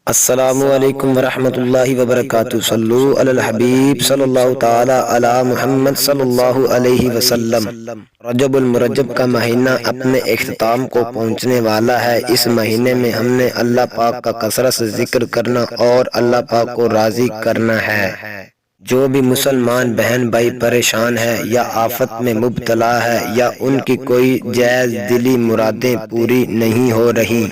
السلام علیکم ورحمۃ اللہ وبرکاتہ۔ صلو علی الحبیب صلی اللہ تعالی علی محمد صلی اللہ علیہ وسلم۔ رجب المرجب کا مہینہ اپنے اختتام کو پہنچنے والا ہے۔ اس مہینے میں ہم نے اللہ پاک کا کثرت سے ذکر کرنا اور اللہ پاک کو راضی کرنا ہے۔ جو بھی مسلمان بہن بھائی پریشان ہے یا آفت میں مبتلا ہے یا ان کی کوئی جائز دلی مرادیں پوری نہیں ہو رہی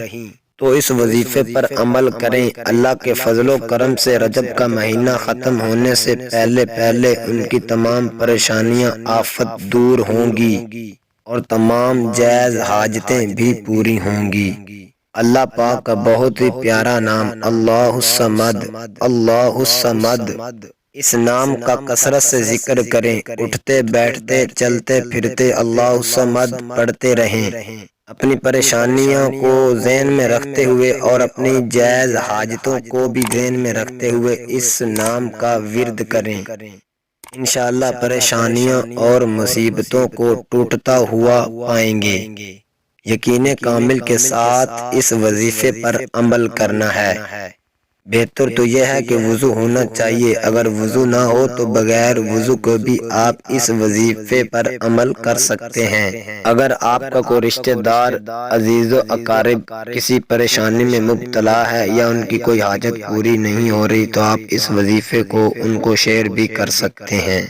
تو اس وظیفے پر عمل کریں۔ اللہ کے فضل و کرم سے رجب کا مہینہ ختم ہونے سے پہلے پہلے ان کی تمام پریشانیاں آفت دور ہوں گی اور تمام جائز حاجتیں بھی پوری ہوں گی۔ اللہ پاک کا بہت ہی پیارا نام اللہ الصمد، اللہ الصمد، اس نام کا کثرت سے ذکر کریں۔ اٹھتے بیٹھتے چلتے پھرتے اللہ الصمد پڑھتے رہیں۔ اپنی پریشانیوں کو ذہن میں رکھتے ہوئے اور اپنی جائز حاجتوں کو بھی ذہن میں رکھتے ہوئے اس نام کا ورد کریں۔ انشاءاللہ پریشانیوں اور مصیبتوں کو ٹوٹتا ہوا پائیں گے۔ یقین کامل کے ساتھ اس وظیفے پر عمل کرنا ہے۔ بہتر تو یہ ہے کہ وضو ہونا چاہیے، اگر وضو نہ ہو تو بغیر وضو کو بھی آپ اس وظیفے پر عمل کر سکتے ہیں۔ اگر آپ کا کوئی رشتہ دار، عزیز و اقارب کسی پریشانی میں مبتلا ہے یا ان کی کوئی حاجت پوری نہیں ہو رہی تو آپ اس وظیفے کو ان کو شیئر بھی کر سکتے ہیں۔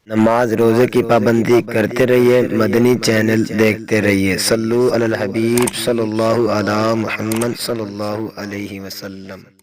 نماز روزے کی پابندی کرتے رہیے، مدنی چینل دیکھتے رہیے۔ صلو علی الحبیب صلی اللہ علی محمد صلی اللہ علیہ وسلم۔